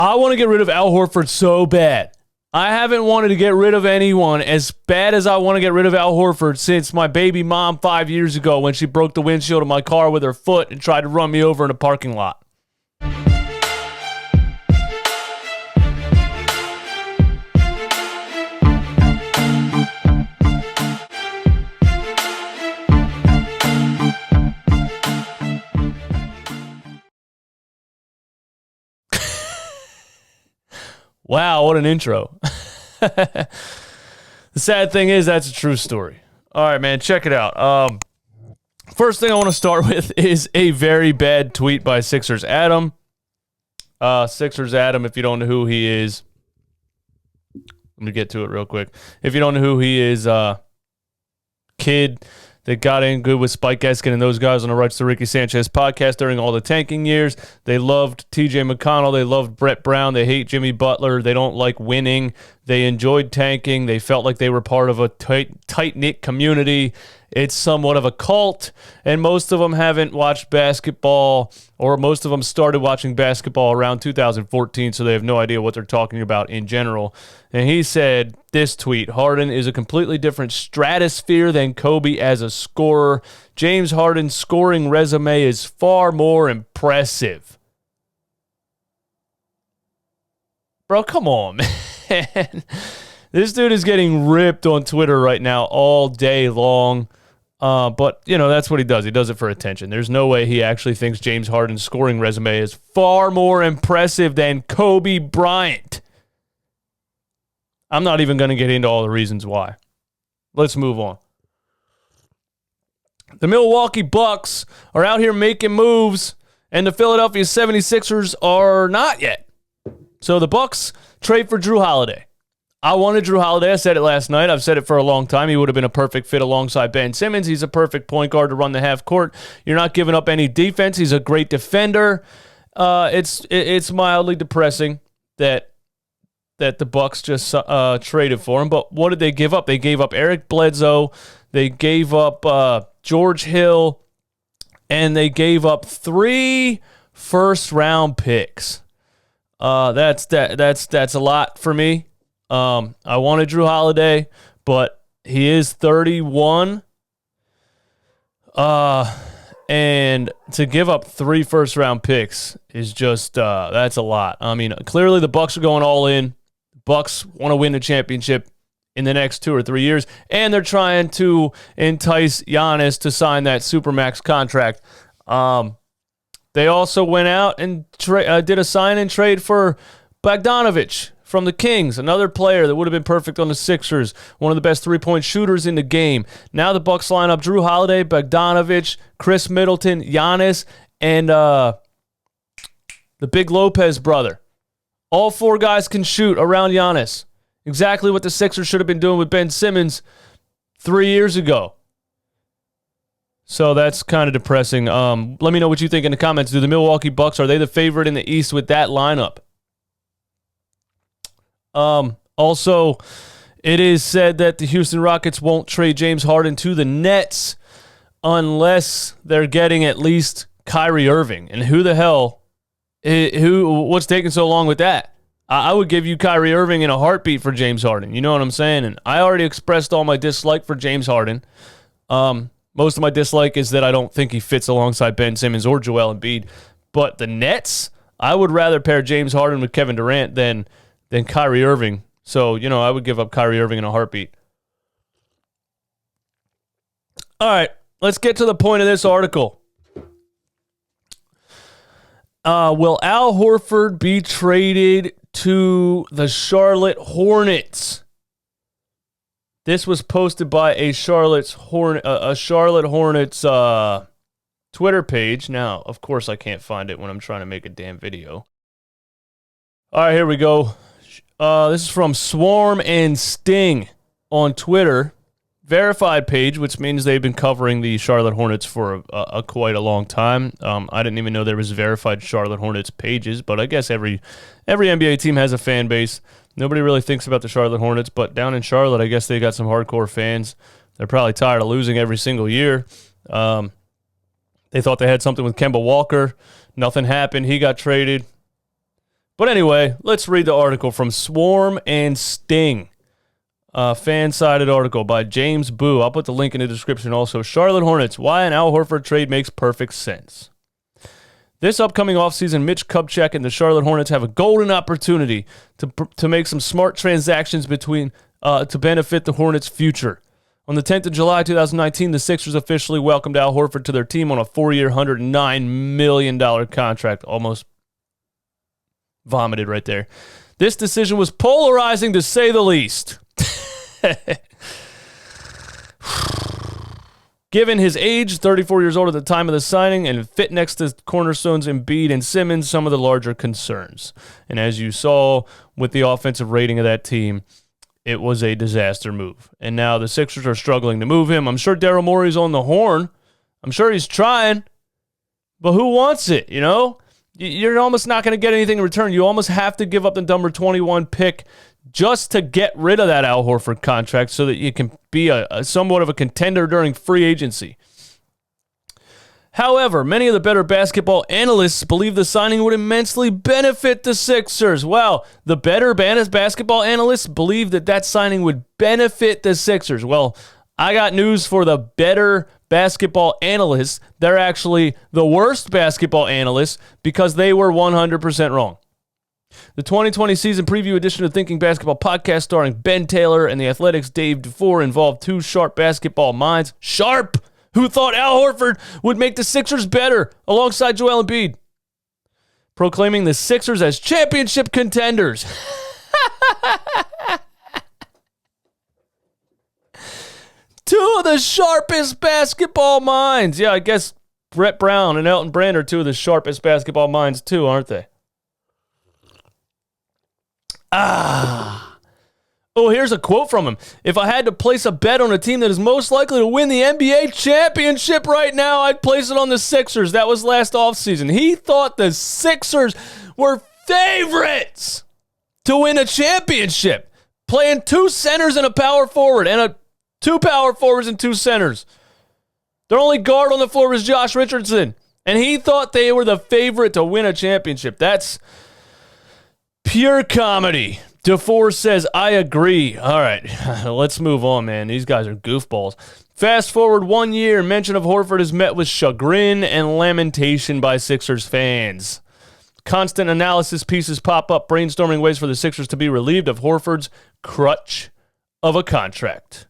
I want to get rid of Al Horford so bad. I haven't wanted to get rid of anyone as bad as I want to get rid of Al Horford since my baby mom 5 years ago when she broke the windshield of my car with her foot and tried to run me over in a parking lot. Wow, what an intro. The sad thing is that's a true story. All right, man, check it out. First thing I want to start with is a very bad tweet by Sixers Adam. Sixers Adam, if you don't know who he is, let me get to it real quick. If you don't know who he is, kid that got in good with Spike Eskin and those guys on the Rights to Ricky Sanchez podcast during all the tanking years. They loved TJ McConnell. They loved Brett Brown. They hate Jimmy Butler. They don't like winning. They enjoyed tanking. They felt like they were part of a tight-knit community. It's somewhat of a cult, and most of them haven't watched basketball, or most of them started watching basketball around 2014, so they have no idea what they're talking about in general. And he said this tweet, Harden is a completely different stratosphere than Kobe as a scorer. James Harden's scoring resume is far more impressive. Bro, come on, man. This dude is getting ripped on Twitter right now all day long. But, you know, that's what he does. He does it for attention. There's no way he actually thinks James Harden's scoring resume is far more impressive than Kobe Bryant. I'm not even going to get into all the reasons why. Let's move on. The Milwaukee Bucks are out here making moves, and the Philadelphia 76ers are not yet. So the Bucks trade for Drew Holiday. I wanted Drew Holiday. I said it last night. I've said it for a long time. He would have been a perfect fit alongside Ben Simmons. He's a perfect point guard to run the half court. You're not giving up any defense. He's a great defender. It's mildly depressing that the Bucks just traded for him. But what did they give up? They gave up Eric Bledsoe. They gave up George Hill, and they gave up 3 first-round picks. That's a lot for me. I wanted Drew Holiday, but he is 31. And to give up 3 first-round picks is just, that's a lot. I mean, clearly the Bucks are going all in. The Bucks want to win the championship in the next 2 or 3 years, and they're trying to entice Giannis to sign that Supermax contract. They also went out and did a sign-and-trade for Bogdanović from the Kings, another player that would have been perfect on the Sixers, one of the best three-point shooters in the game. Now the Bucks line up Drew Holiday, Bogdanović, Chris Middleton, Giannis, and the big Lopez brother. All 4 guys can shoot around Giannis. Exactly what the Sixers should have been doing with Ben Simmons 3 years ago. So that's kind of depressing. Let me know what you think in the comments. Do the Milwaukee Bucks, are they the favorite in the East with that lineup? Also, it is said that the Houston Rockets won't trade James Harden to the Nets unless they're getting at least Kyrie Irving. And who the hell, what's taking so long with that? I would give you Kyrie Irving in a heartbeat for James Harden. You know what I'm saying? And I already expressed all my dislike for James Harden. Most of my dislike is that I don't think he fits alongside Ben Simmons or Joel Embiid. But the Nets, I would rather pair James Harden with Kevin Durant than Kyrie Irving. So, you know, I would give up Kyrie Irving in a heartbeat. All right, let's get to the point of this article. Will Al Horford be traded to the Charlotte Hornets? This was posted by a Charlotte Hornets Twitter page. Now, of course, I can't find it when I'm trying to make a damn video. All right, here we go. This is from Swarm and Sting on Twitter. Verified page, which means they've been covering the Charlotte Hornets for quite a long time. I didn't even know there was verified Charlotte Hornets pages, but I guess every NBA team has a fan base. Nobody really thinks about the Charlotte Hornets, but down in Charlotte, I guess they got some hardcore fans. They're probably tired of losing every single year. They thought they had something with Kemba Walker. Nothing happened. He got traded. But anyway, let's read the article from Swarm and Sting. Fan-sided article by James Boo. I'll put the link in the description also. Charlotte Hornets, why an Al Horford trade makes perfect sense. This upcoming offseason, Mitch Kupchak and the Charlotte Hornets have a golden opportunity to make some smart transactions to benefit the Hornets' future. On the 10th of July, 2019, the Sixers officially welcomed Al Horford to their team on a 4-year, $109 million contract. Almost vomited right there. This decision was polarizing, to say the least. Given his age, 34 years old at the time of the signing, and fit next to cornerstones Embiid and Simmons, some of the larger concerns. And as you saw with the offensive rating of that team, it was a disaster move. And now the Sixers are struggling to move him. I'm sure Daryl Morey's on the horn. I'm sure he's trying. But who wants it, you know? You're almost not going to get anything in return. You almost have to give up the number 21 pick just to get rid of that Al Horford contract so that you can be a somewhat of a contender during free agency. However, many of the better basketball analysts believe the signing would immensely benefit the Sixers. Well, the better basketball analysts believe that signing would benefit the Sixers. Well, I got news for the better basketball analysts. They're actually the worst basketball analysts because they were 100% wrong. The 2020 season preview edition of Thinking Basketball podcast starring Ben Taylor and the Athletics' Dave DeFore involved two sharp basketball minds. Sharp! Who thought Al Horford would make the Sixers better alongside Joel Embiid, proclaiming the Sixers as championship contenders. Two of the sharpest basketball minds. Yeah, I guess Brett Brown and Elton Brand are two of the sharpest basketball minds too, aren't they? Oh, here's a quote from him. If I had to place a bet on a team that is most likely to win the NBA championship right now, I'd place it on the Sixers. That was last offseason. He thought the Sixers were favorites to win a championship, playing two centers and a power forward, and two power forwards and two centers. Their only guard on the floor was Josh Richardson, and he thought they were the favorite to win a championship. That's pure comedy. DeFore says, I agree. All right, let's move on, man. These guys are goofballs. Fast forward 1 year, mention of Horford is met with chagrin and lamentation by Sixers fans. Constant analysis pieces pop up, brainstorming ways for the Sixers to be relieved of Horford's crutch of a contract.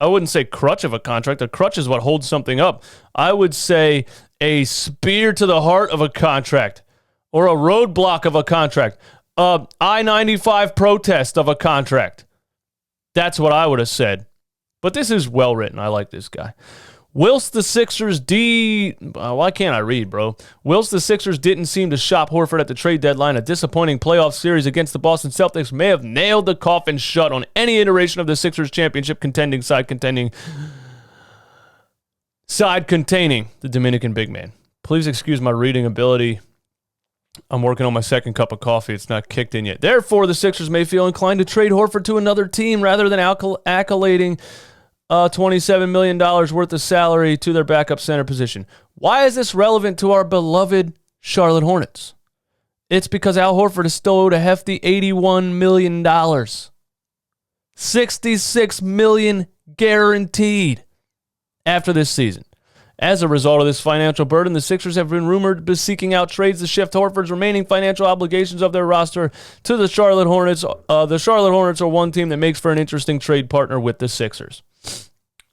I wouldn't say crutch of a contract. A crutch is what holds something up. I would say a spear to the heart of a contract, or a roadblock of a contract. I-95 protest of a contract. That's what I would have said. But this is well written. I like this guy. Whilst the Sixers why can't I read, bro? Whilst the Sixers didn't seem to shop Horford at the trade deadline, a disappointing playoff series against the Boston Celtics may have nailed the coffin shut on any iteration of the Sixers championship containing the Dominican big man. Please excuse my reading ability. I'm working on my second cup of coffee. It's not kicked in yet. Therefore, the Sixers may feel inclined to trade Horford to another team rather than accolading $27 million worth of salary to their backup center position. Why is this relevant to our beloved Charlotte Hornets? It's because Al Horford is still owed a hefty $81 million. $66 million guaranteed after this season. As a result of this financial burden, the Sixers have been rumored to be seeking out trades to shift Horford's remaining financial obligations of their roster to the Charlotte Hornets. The Charlotte Hornets are one team that makes for an interesting trade partner with the Sixers.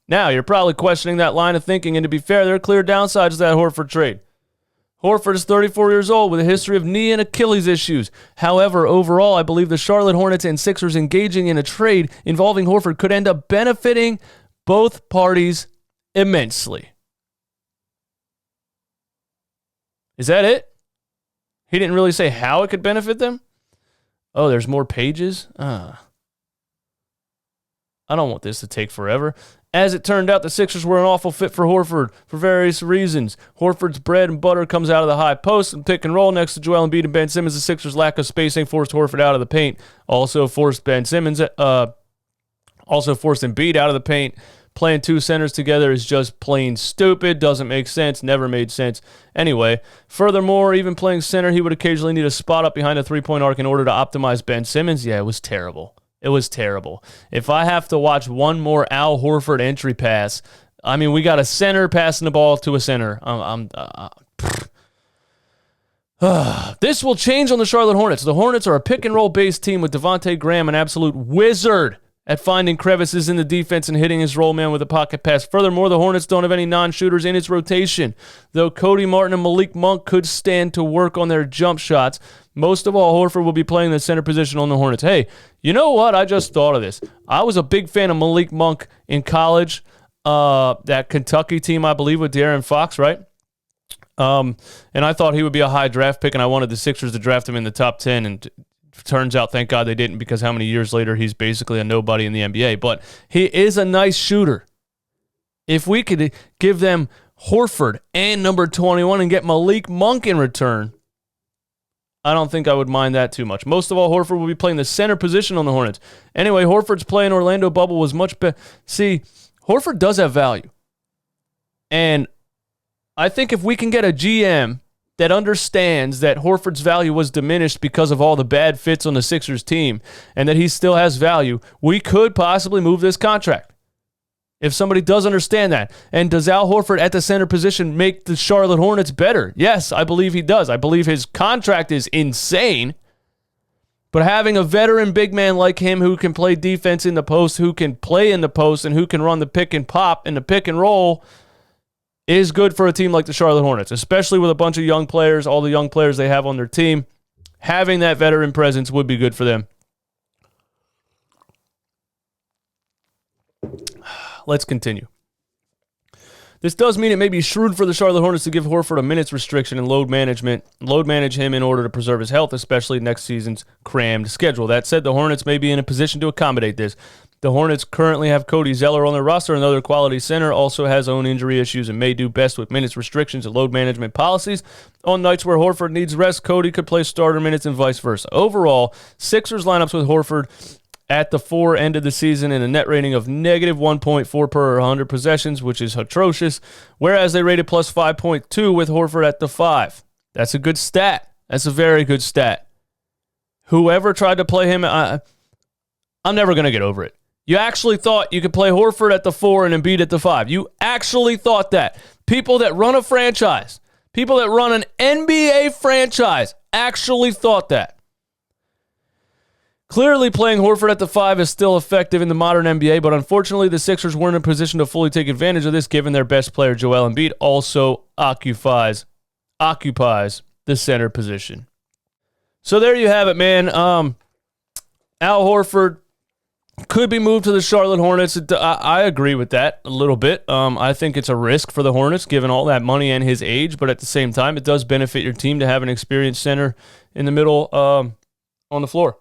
Now, you're probably questioning that line of thinking, and to be fair, there are clear downsides to that Horford trade. Horford is 34 years old with a history of knee and Achilles issues. However, overall, I believe the Charlotte Hornets and Sixers engaging in a trade involving Horford could end up benefiting both parties immensely. Is that it? He didn't really say how it could benefit them? Oh, there's more pages? I don't want this to take forever. As it turned out, the Sixers were an awful fit for Horford for various reasons. Horford's bread and butter comes out of the high post and pick and roll next to Joel Embiid and Ben Simmons. The Sixers' lack of spacing forced Horford out of the paint. Also forced Embiid out of the paint. Playing two centers together is just plain stupid, doesn't make sense, never made sense. Anyway, furthermore, even playing center, he would occasionally need a spot up behind a three-point arc in order to optimize Ben Simmons. Yeah, it was terrible. It was terrible. If I have to watch one more Al Horford entry pass, I mean, we got a center passing the ball to a center. This will change on the Charlotte Hornets. The Hornets are a pick-and-roll based team with Devontae Graham, an absolute wizard at finding crevices in the defense and hitting his roll man with a pocket pass. Furthermore, the Hornets don't have any non-shooters in its rotation. Though Cody Martin and Malik Monk could stand to work on their jump shots, most of all, Horford will be playing the center position on the Hornets. Hey, you know what? I just thought of this. I was a big fan of Malik Monk in college. That Kentucky team, I believe, with De'Aaron Fox, right? And I thought he would be a high draft pick, and I wanted the Sixers to draft him in the top 10, and turns out, thank God they didn't, because how many years later he's basically a nobody in the NBA. But he is a nice shooter. If we could give them Horford and number 21 and get Malik Monk in return, I don't think I would mind that too much. Most of all, Horford will be playing the center position on the Hornets. Anyway, Horford's play in Orlando bubble was much better. See, Horford does have value. And I think if we can get a GM that understands that Horford's value was diminished because of all the bad fits on the Sixers team and that he still has value, we could possibly move this contract. If somebody does understand that. And does Al Horford at the center position make the Charlotte Hornets better? Yes, I believe he does. I believe his contract is insane. But having a veteran big man like him who can play defense in the post, who can play in the post, and who can run the pick and pop and the pick and roll is good for a team like the Charlotte Hornets, especially with a bunch of young players, all the young players they have on their team. Having that veteran presence would be good for them. Let's continue. This does mean it may be shrewd for the Charlotte Hornets to give Horford a minutes restriction and load manage him in order to preserve his health, especially next season's crammed schedule. That said, the Hornets may be in a position to accommodate this. The Hornets currently have Cody Zeller on their roster. Another quality center also has own injury issues and may do best with minutes restrictions and load management policies. On nights where Horford needs rest, Cody could play starter minutes and vice versa. Overall, Sixers lineups with Horford at the 4 end of the season in a net rating of negative 1.4 per 100 possessions, which is atrocious, whereas they rated plus 5.2 with Horford at the 5. That's a good stat. That's a very good stat. Whoever tried to play him, I'm never going to get over it. You actually thought you could play Horford at the 4 and Embiid at the 5. You actually thought that. People that run a franchise, people that run an NBA franchise actually thought that. Clearly, playing Horford at the 5 is still effective in the modern NBA, but unfortunately, the Sixers weren't in a position to fully take advantage of this, given their best player, Joel Embiid, also occupies the center position. So there you have it, man. Al Horford could be moved to the Charlotte Hornets. I agree with that a little bit. I think it's a risk for the Hornets, given all that money and his age, but at the same time, it does benefit your team to have an experienced center in the middle on the floor.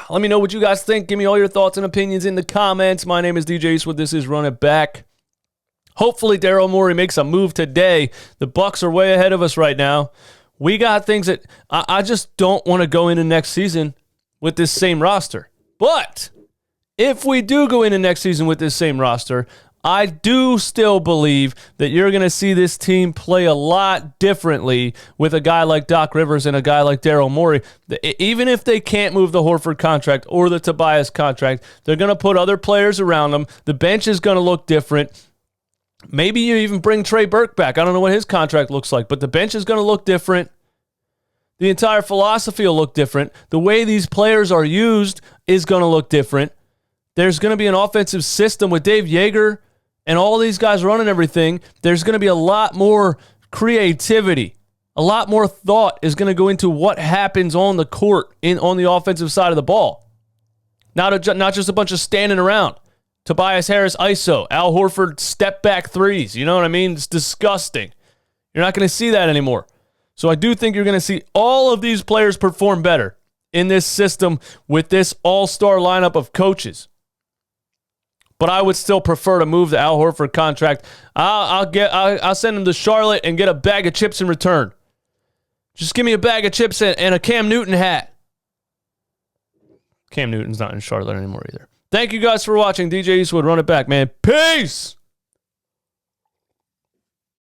Let me know what you guys think. Give me all your thoughts and opinions in the comments. My name is DJ Eastwood. This is Run It Back. Hopefully Daryl Morey makes a move today. The Bucks are way ahead of us right now. We got things that I just don't want to go into next season with this same roster. But if we do go into next season with this same roster, I do still believe that you're going to see this team play a lot differently with a guy like Doc Rivers and a guy like Daryl Morey. Even if they can't move the Horford contract or the Tobias contract, they're going to put other players around them. The bench is going to look different. Maybe you even bring Trey Burke back. I don't know what his contract looks like, but the bench is going to look different. The entire philosophy will look different. The way these players are used is going to look different. There's going to be an offensive system with Dave Yeager and all these guys running everything. There's going to be a lot more creativity. A lot more thought is going to go into what happens on the court on the offensive side of the ball. Not just a bunch of standing around. Tobias Harris ISO, Al Horford step back threes. You know what I mean? It's disgusting. You're not going to see that anymore. So I do think you're going to see all of these players perform better in this system with this all-star lineup of coaches. But I would still prefer to move the Al Horford contract. I'll send him to Charlotte and get a bag of chips in return. Just give me a bag of chips and a Cam Newton hat. Cam Newton's not in Charlotte anymore either. Thank you guys for watching. DJ Eastwood, run it back, man. Peace!